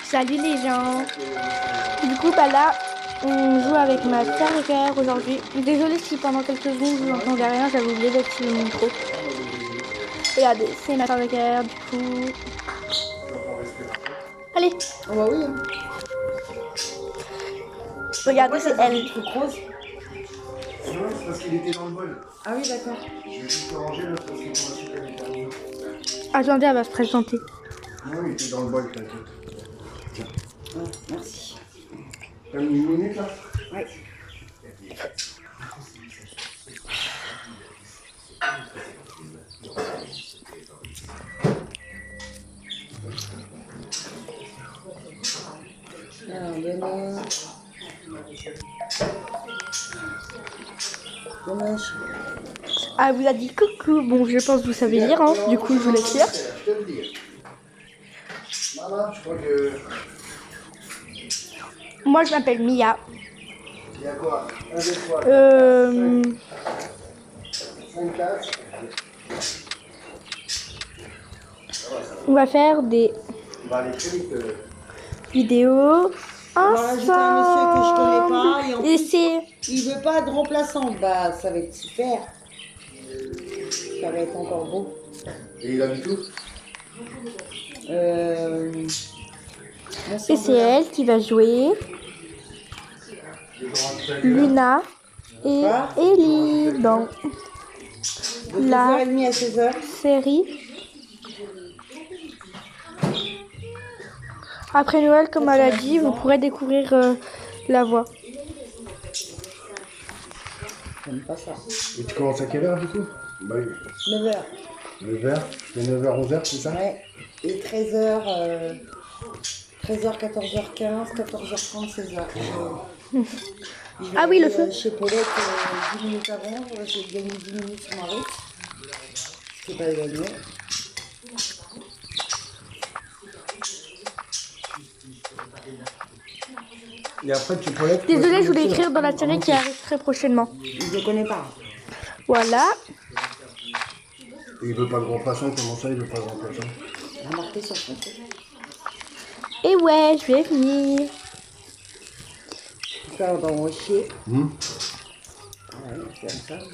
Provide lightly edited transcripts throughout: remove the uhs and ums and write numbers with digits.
Salut les gens. Du coup, bah là, on joue avec ma sœur et frère aujourd'hui. Désolée si pendant quelques secondes vous n'entendez rien, j'avais oublié d'activer mon micro. Regardez, c'est ma sœur et frère, du coup. Allez. Oh bah oui. Regardez, c'est elle. Truc rose. Non, c'est parce qu'il était dans le bol. Ah oui, d'accord. Je vais juste le ranger là parce que pour la suite elle est terminée. Attendez, elle va se présenter. Non, il était dans le bol, t'inquiète. Tiens. Ah, merci. T'as une minute là? Ouais. Alors, demain. Dommage. Ah, elle vous a dit coucou. Bon, je pense que vous savez lire, hein. Du coup, je vous laisse lire. Je te le dis. Maman, je crois que. Moi, je m'appelle Mia. Il y a quoi? Un, deux, trois. 5 classes. On va faire des On va aller très vite. vidéos On va rajouter un monsieur que je connais pas et en Et plus, c'est... il veut pas de remplaçant. Bah, ça va être super. Ça va être encore beau. Et il habite où? Et c'est elle qui va jouer Luna et Quoi? Ellie dans De 2h30 à 16h. série. Après Noël, comme elle a dit, vous pourrez découvrir la voix. J'aime pas ça. Et tu commences à quelle heure du coup? Bah, 9h. 9h. Je fais 9h, 11h, c'est ça? Ouais. Et 13h, 13h, 14h15, 14h30, 16h. Ah oui, le feu. Chez Paulette, 10 minutes avant, j'ai gagné 10 minutes sur ma route. Je ne pas gagné. Et après, tu peux être. Désolée, je voulais écrire dans la série qui arrive très prochainement. Je ne connais pas. Voilà. Et il veut pas de remplaçant, comment ça il veut pas de remplaçant? Il a marqué sur son truc. Et ouais, je vais venir. Ça, on va en chier. Hmm. Ouais, c'est comme ça.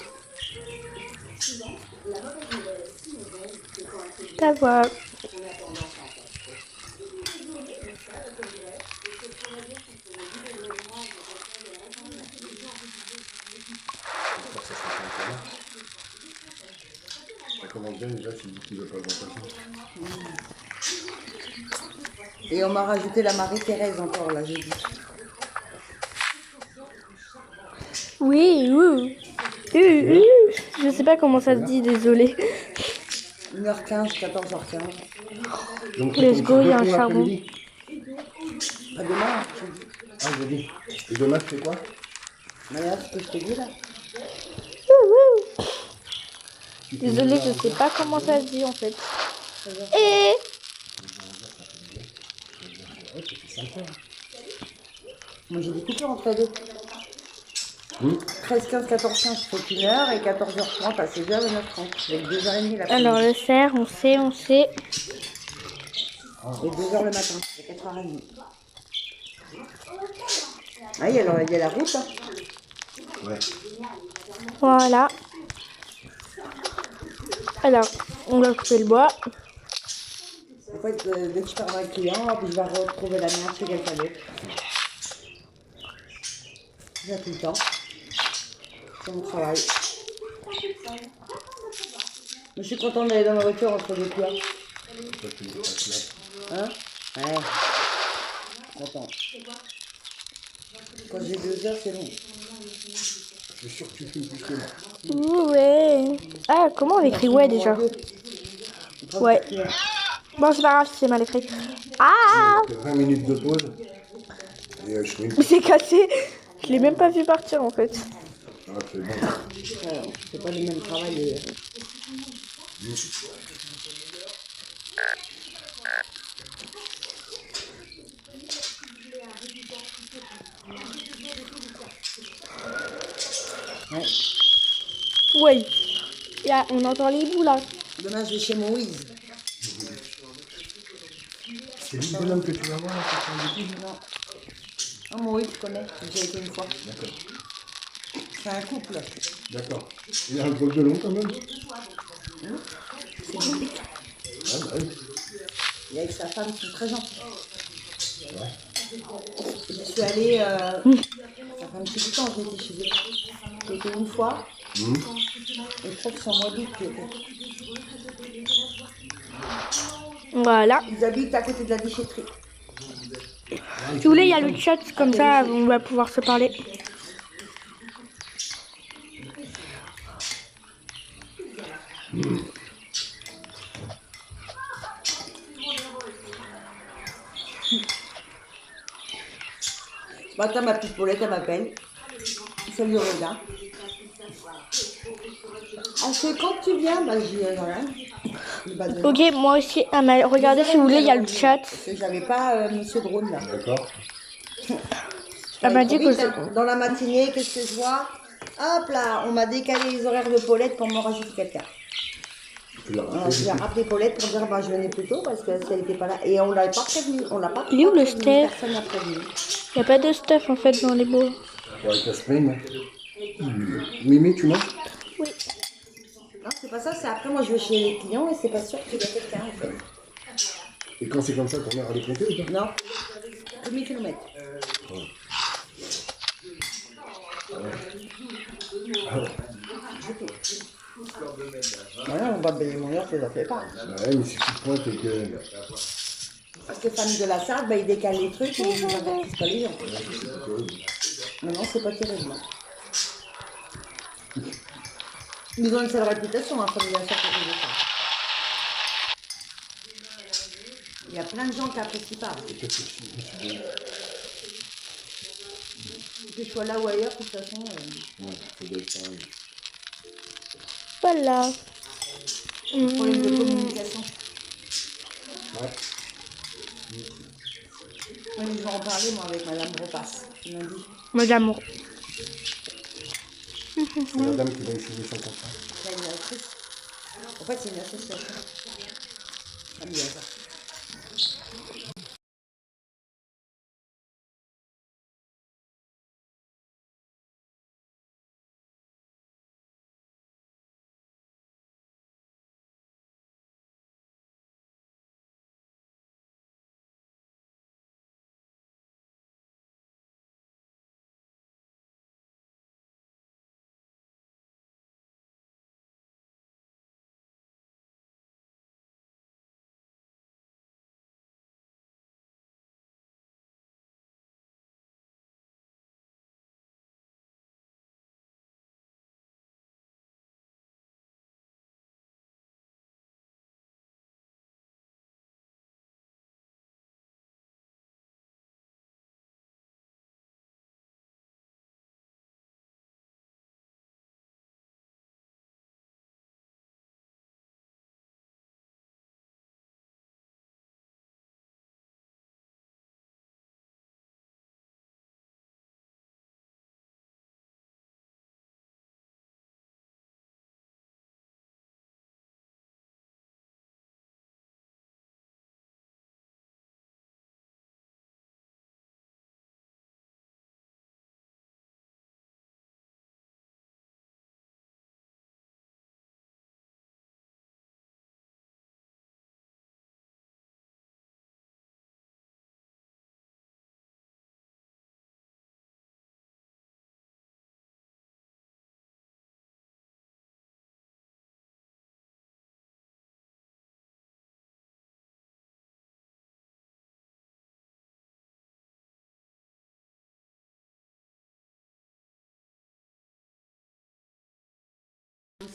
Ta voix. Ça commence bien déjà, tu dis qu'il veut pas de remplaçant. Et on m'a rajouté la Marie-Thérèse encore, là, j'ai dit. Oui, oui. Je sais pas comment ça se dit, désolée. 1h15, 14h15. Donc, Let's go, il y a un pour charbon. l'après-midi. À demain, Ah, je dis. Et demain, tu fais quoi? Regarde ce que je te dis, là. Désolée, je sais pas comment ça se dit en fait. Et Moi, j'ai des coupures entre les deux. 13, 15, 14, 15, je fais 1 heure et 14h30 à 16h et 9h30. Avec 2h30 l'après-midi. alors le cerf, on sait. Et 2h le matin, c'est 4h30. Ah, il y a la route, hein. Ouais. Voilà. Alors, on va couper le bois. En fait, dès que je pars d'un client, puis je vais retrouver la merde chez quelqu'un d'autre. J'ai tout le temps. C'est mon travail. Mais je suis contente d'aller dans ma voiture entre deux clients. Hein? Ouais. Attends. Quand j'ai 2 heures, c'est long. Je suis sûr que tu filmes plus que moi. Ouais. Ah, comment on écrit ouais déjà? Ouais. Bon, c'est pas grave si c'est mal écrit. Ah, 20 minutes de pause. Et je fais une. mais c'est cassé. Je l'ai même pas vu partir en fait. Ah, c'est bon. C'est pas le même travail. Ouais. Ouais. Là, on entend les bouts là. Demain, je vais chez Moïse. C'est lui le bonhomme que tu vas voir à cette étude? Non. Ah, moi, oui, tu connais. J'ai été une fois. D'accord. C'est un couple. D'accord. Il a un drôle de long quand même. C'est public. Ouais, bah oui. Et avec sa femme, ils sont très gentils. Ouais. Je suis allée, ça fait un petit temps que j'étais chez eux. J'ai été une fois, et je crois que c'est en mois d'août que j'étais. Voilà. Ils habitent à côté de la déchetterie. Si vous voulez, il y a le chat, comme ça, on va pouvoir se parler. Ce matin, ma petite Paulette, elle m'appelle. Salut Aurélien. Ah, c'est quand tu viens? Bah, j'y rien. Bah, demain. Ok, moi aussi. Ah, mais regardez, si vous voulez, il y a le chat. Parce que j'avais pas Monsieur Drone là. D'accord. Elle m'a dit que Dans la matinée, qu'est-ce que je vois? Hop là, on m'a décalé les horaires de Paulette pour me rajouter quelqu'un. Tu l'as Alors, rappelé, je vais rappeler Paulette pour dire bah, je venais plus tôt parce que si elle n'était pas là. Et on l'avait pas prévenu. On l'a pas Il est où le prévenu, Steph? personne n'a prévenu. il n'y a pas de stuff en fait dans les bols. pour avec la semaine. Mimi, tu manges? Oui. Non, c'est pas ça, c'est après moi je vais chez les clients et c'est pas sûr qu'il y a quelqu'un en fait. Et quand c'est comme ça, ton mère elle est comptée ou pas? Non, 1000 km. Voilà, on va payer mon heure, ça ne fait pas. Ouais, mais si tu te pointes et que. Parce que famille de la Sarthe, bah, ils décalent les trucs et ils n'avertissent pas les gens. Non, non, c'est pas terrible. Non. Ils ont une seule réputation, hein, famille de la Sarthe. Il y a plein de gens qui apprécient pas. Que je sois là ou ailleurs, de toute façon. Ouais, ça doit être pareil. Voilà. Problème de communication. Ouais. Oui, je vais en parler, moi, avec Madame Repasse. Elle m'a dit. Madame. C'est la dame qui va essayer son contrat. La directrice. En fait, c'est une association. Familiale.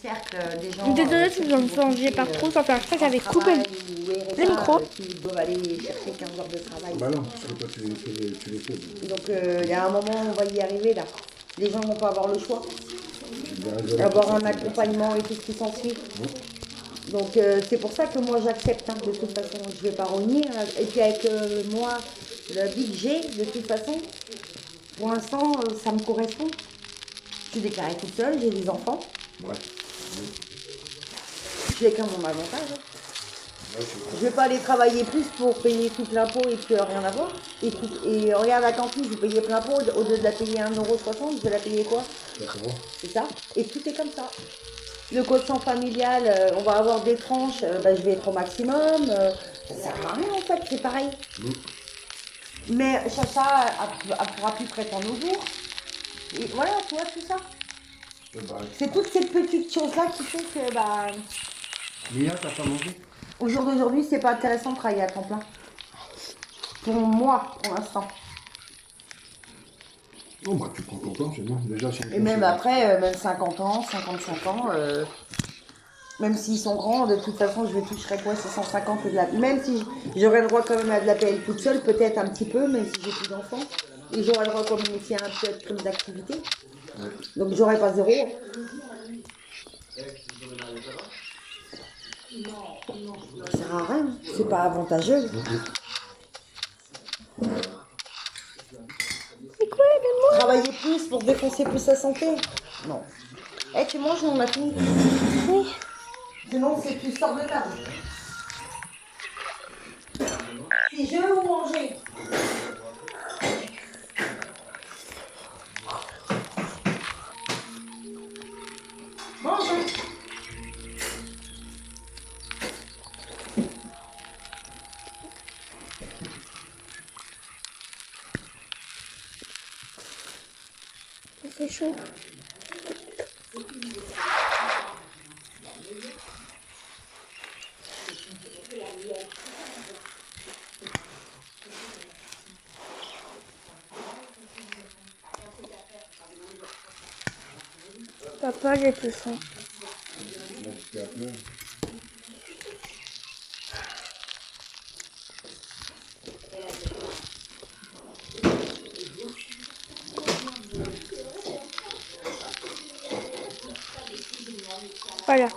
Cercle des gens. Désolée si vous n'entendiez pas trop, sans faire exprès, j'avais coupé le micro. Qui doivent aller chercher 15 heures de travail. Bah non, parce que toi tu les fais. Donc il y a un moment, on va y arriver là. Les gens vont pas avoir le choix. Bien, Avoir un accompagnement et tout ce qui s'ensuit. Donc c'est pour ça que moi j'accepte, hein, de toute façon, je vais pas revenir. Et puis avec moi, le vie que j'ai, de toute façon, pour l'instant, ça me correspond. Je suis déclarée toute seule, j'ai des enfants. Ouais. Je l'ai qu'à mon avantage. Hein. Je vais pas aller travailler plus pour payer tout plein pot et puis rien à voir. Et regarde la cantine, je vais payer plein pot, au lieu de la payer 1,60 €, je vais la payer quoi? C'est ça. Et tout est comme ça. Le quotient familial, on va avoir des tranches, je vais être au maximum. Ça sert à rien en fait, c'est pareil. Mais Chacha, elle pourra plus prétendre aux bourses. Et voilà, tu vois tout ça. C'est toutes ces petites choses-là qui font que Mia, t'as pas mangé? au jour d'aujourd'hui, c'est pas intéressant de travailler à temps plein. Pour moi, pour l'instant. Non, bah tu prends ton temps, c'est bon. Déjà, c'est Et même après, même 50 ans, 55 ans, même s'ils sont grands, de toute façon, je vais toucherai quoi, 650 de la... Même si j'aurais le droit quand même à de la PL toute seule, peut-être un petit peu, même si j'ai plus d'enfants. Et j'aurais le droit quand même aussi à un peu de prime d'activité. Donc j'aurais pas zéro. Ça sert à rien, c'est pas avantageux. Travailler plus pour défoncer plus sa santé? Non. Eh, tu manges, on a fini. Oui. Sinon, c'est tu sors de table. Si je veux manger. Mange. C'est chaud. Papa, j'ai plus faim. Voilà.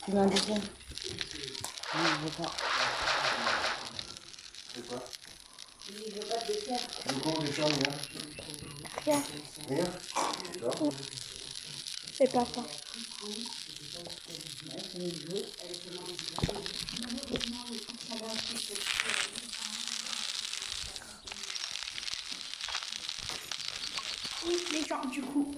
Tu veux un dessert? Non, je veux pas. C'est quoi? Je veux pas de dessert. Tu veux quoi, déjà, Mia? Rien. Rien? Non? C'est pas faim. Les gens du coup.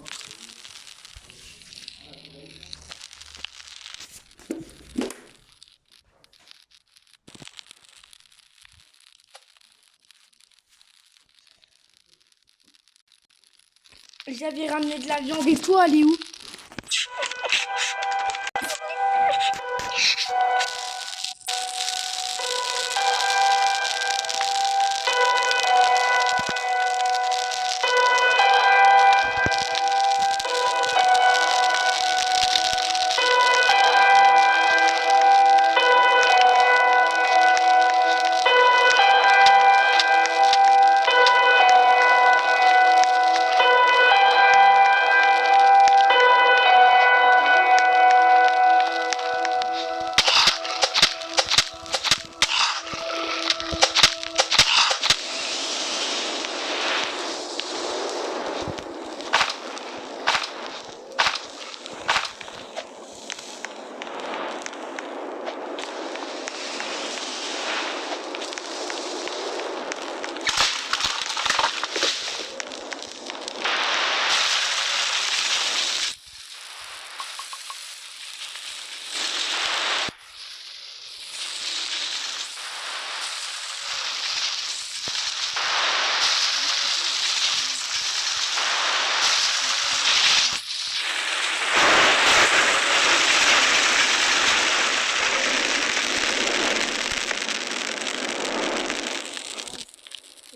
J'avais ramené de la viande et toi, elle est où?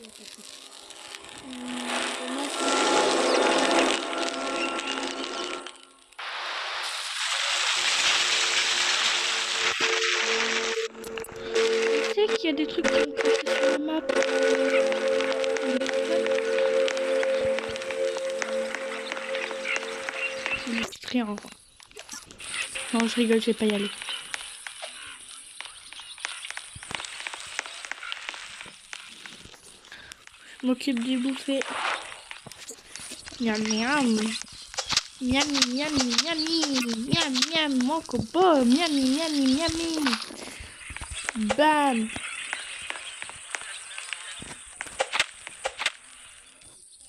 Tu sais qu'il y a des trucs qui vont passer sur la map. rien. Hein. Non, je rigole, je vais pas y aller. Je m'occupe du bouffer. Miam miam. Miam miam miam miam miam. Mon copo. Miam miam miam. Bam.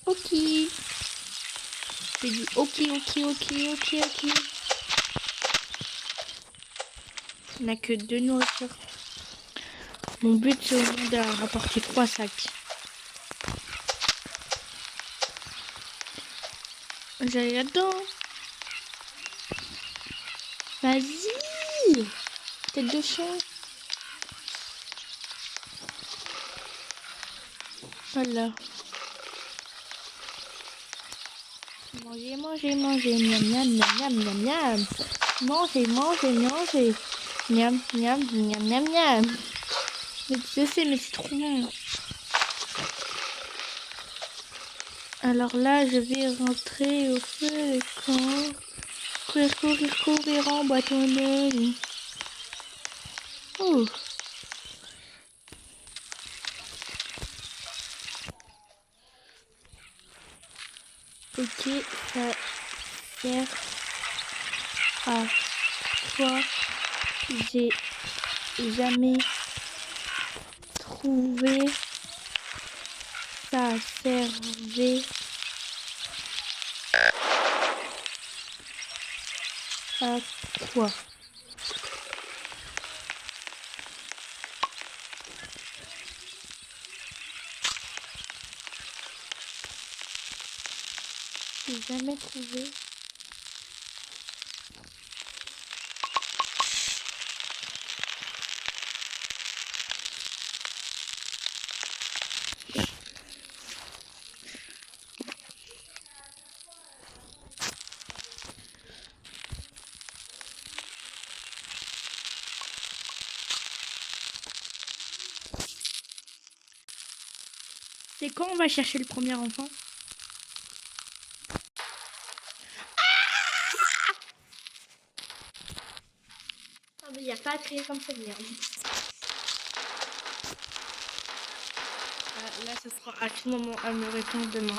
Ok. J'ai dit ok. On n'a que 2 nourritures. Mon but c'est au moins de rapporter 3 sacs. J'allais là-dedans. Vas-y. Tête de chien. Voilà. Manger. Miam miam. Manger. Miam. Mais je sais, mais c'est trop bon. Alors là, je vais rentrer au feu de camp. Courir en bâtonneux. Oh. Ok, ça sert à quoi? J'ai jamais trouvé ça servait à quoi? J'ai jamais trouvé. C'est quand on va chercher le premier enfant? Ah mais il n'y a pas à crier comme ça, merde. Là, ce sera à quel moment elle me répond demain.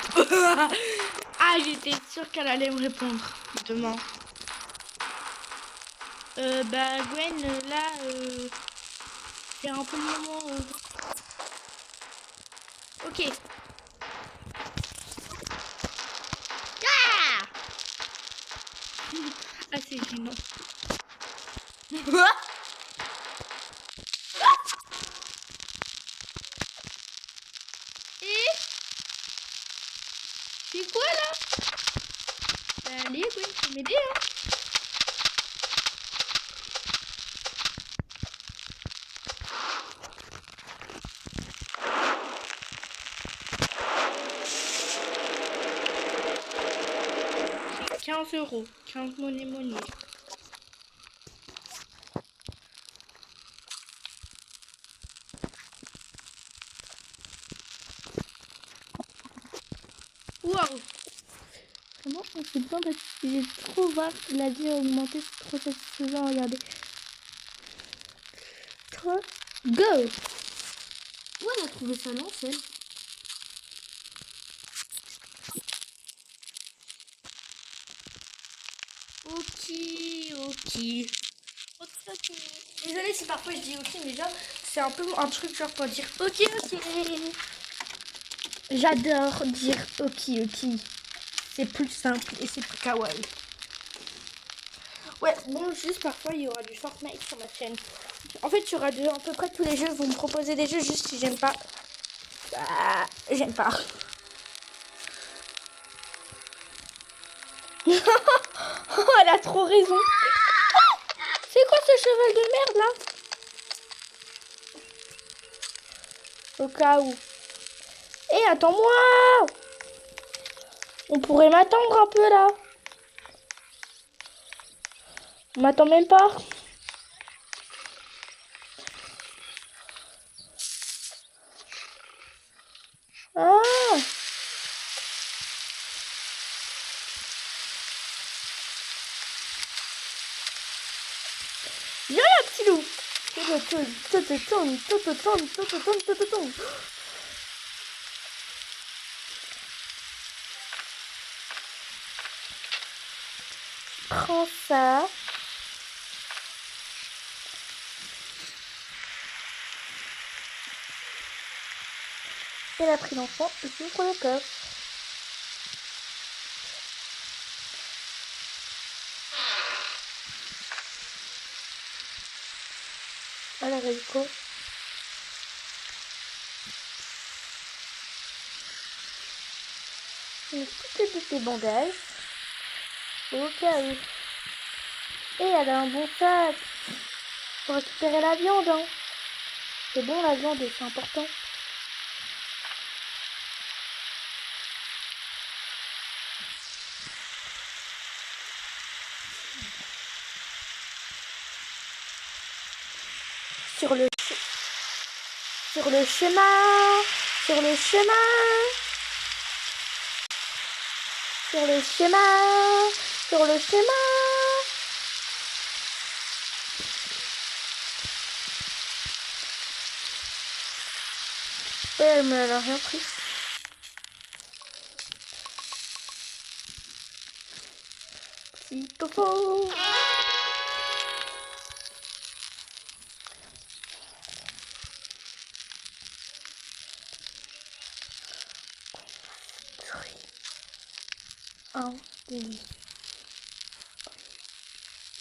Ah, j'étais sûre qu'elle allait me répondre demain. Bah Gwen, là, c'est un peu le moment. Ok. Ah, ah c'est gênant. Et c'est quoi là? Bah, allez Gwen, faut m'aider hein. J'ai 15 €, 15 monnaie. Waouh! Vraiment, on s'est bien battu. J'ai trop voir la vie augmenter, c'est trop satisfaisant. Regardez. 3, go! Où elle a trouvé ça, non, celle? Ok. Désolée si parfois je dis ok, mais genre, c'est un peu un truc genre pour dire ok. J'adore dire ok. C'est plus simple et c'est plus kawaii. Ouais, bon, juste parfois il y aura du Fortnite sur ma chaîne. En fait, il y aura à peu près tous les jeux. Vous me proposez des jeux, juste si j'aime pas. Bah, j'aime pas. Oh, elle a trop raison. C'est quoi ce cheval de merde là? Au cas où. Hé, attends-moi! On pourrait m'attendre un peu là. On m'attend même pas. Ah! Pilou. Prends ça. Elle a pris l'enfant, j'ouvre le coffre. Alors, Rico. Toutes de tes bandages. Au cas où. Et elle a un bon sac. Pour récupérer la viande, hein. C'est bon, la viande, c'est important. Sur le chemin, sur le chemin, sur le chemin, sur le chemin. Mais elle a rien pris. Petit topo. Un lit.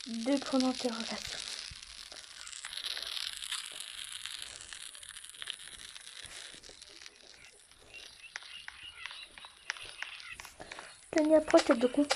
Deux points d'interrogation. Tenez, approche tête de con.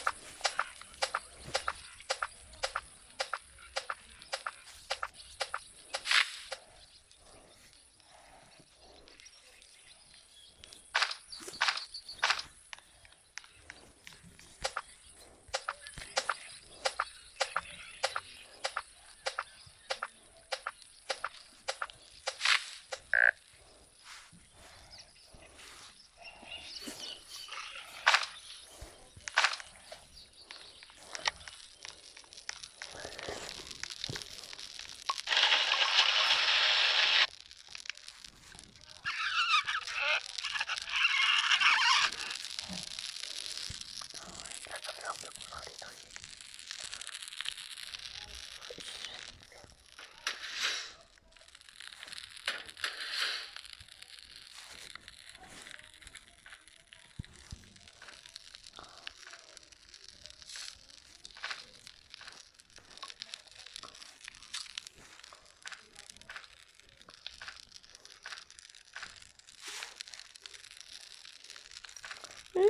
Non.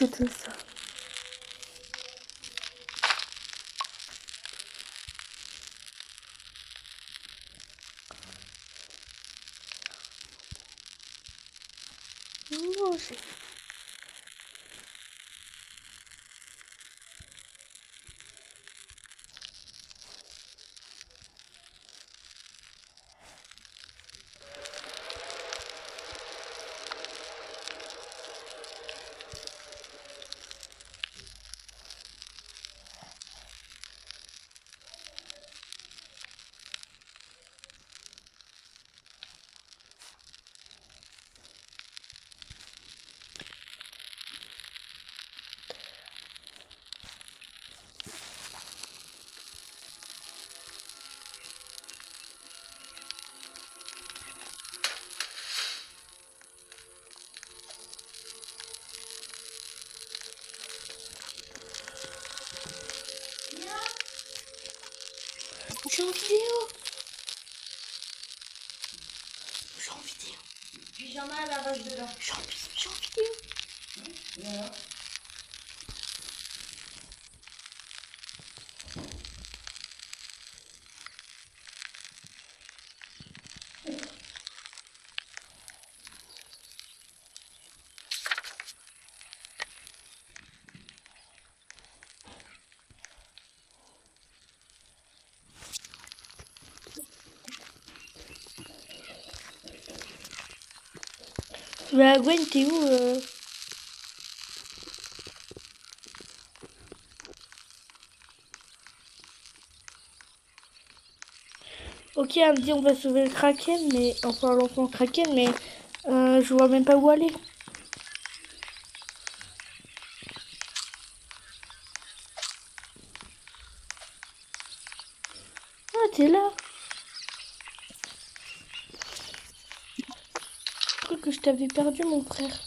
Tout ça. Manger. Je suis en vidéo. Je suis en vidéo. Puis j'en ai la vache dedans. Je suis en vidéo. Et alors ? Bah Gwen, t'es où Ok, elle me dit on va sauver le Kraken, mais enfin l'enfant Kraken, mais je vois même pas où aller. Ah, t'es là. Je crois que je t'avais perdu, mon frère.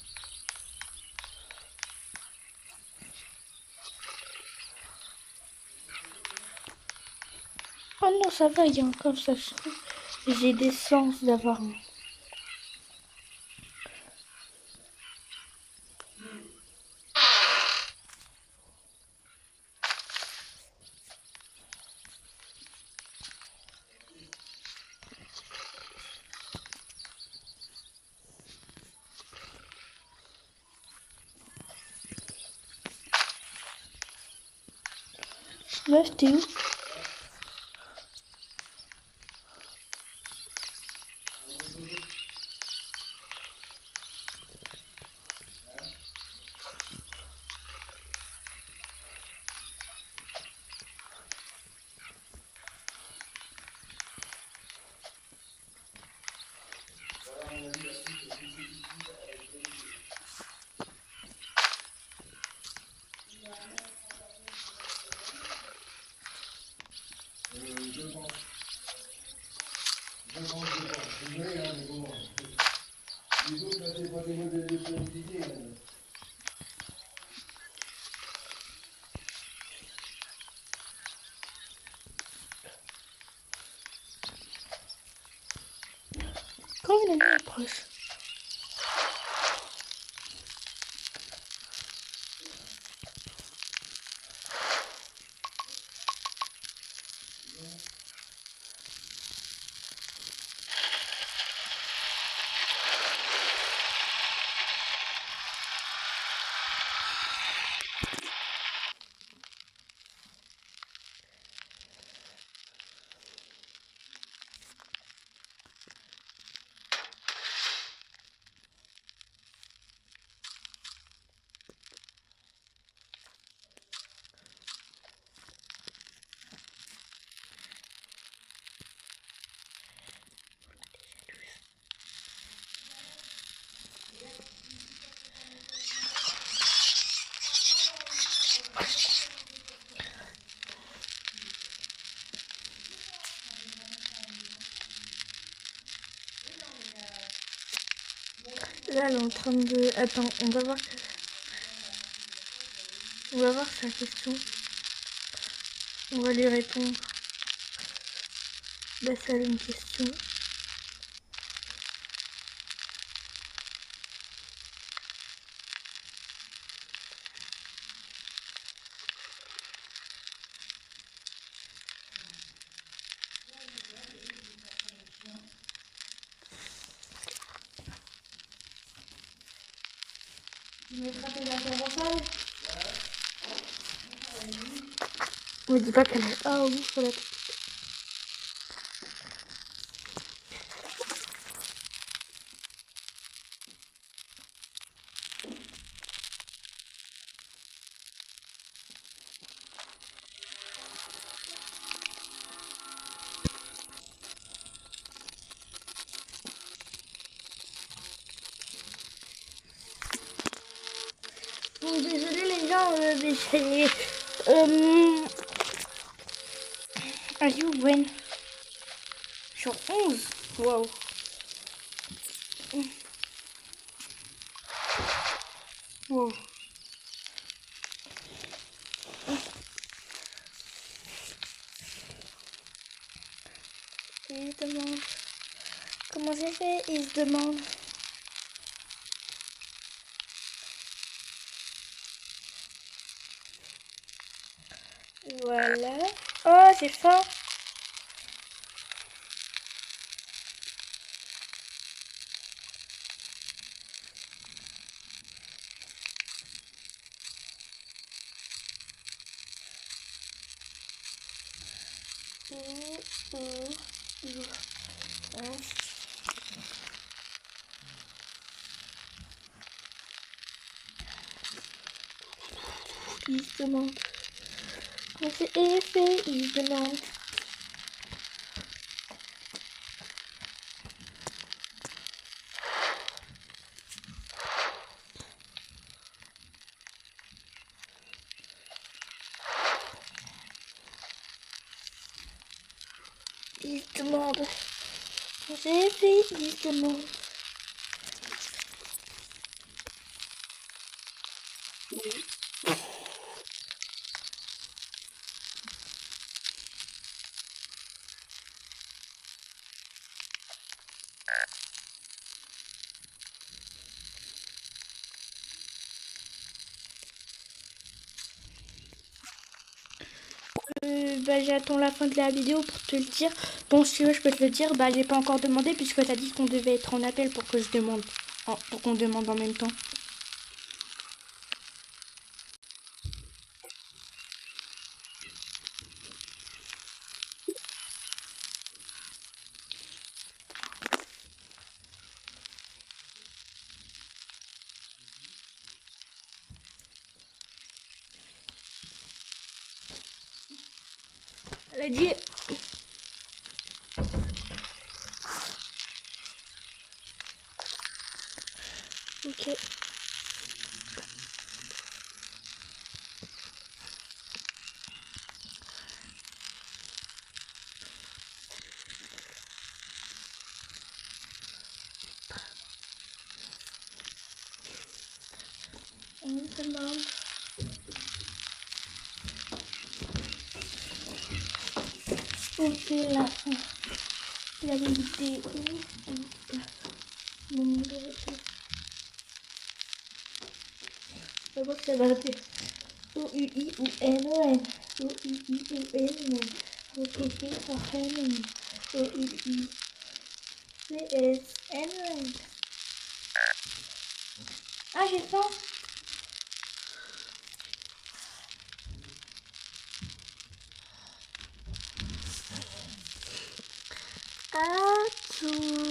Oh non, ça va, il y a encore ça. Je trouve. J'ai des sens d'avoir. Meuf, t'es où? Quand il est proche. Là, elle est en train de... Attends, on va voir. On va voir sa question. On va lui répondre. Bah, ça a une question. Tu mettras tes affaires en salle? On me dit pas qu'elle est... Ah oui, voilà. Bon, désolé les gens, mais c'est... Are you when? Sur 11. Wow. Wow. Il se demande... Comment j'ai fait? Il se demande... Voilà. Oh, j'ai faim. Il se demande. Quand c'est fait, il se demande. Il se demande. Quand c'est fait, il se demande. J'attends la fin de la vidéo pour te le dire. Bon, si tu veux, je peux te le dire. J'ai pas encore demandé puisque t'as dit qu'on devait être en appel pour que je demande. Pour qu'on demande en même temps. Elle a dit. Ok. On se demande. Ok, la fin. La vidéo. D'abord, ça va faire O-U-I-O-N-O-N. O-U-I-O-N-O-N. O-P-P-O-N-O-N. O-U-I-C-S-N-O-N. Ah, j'ai faim. À tout.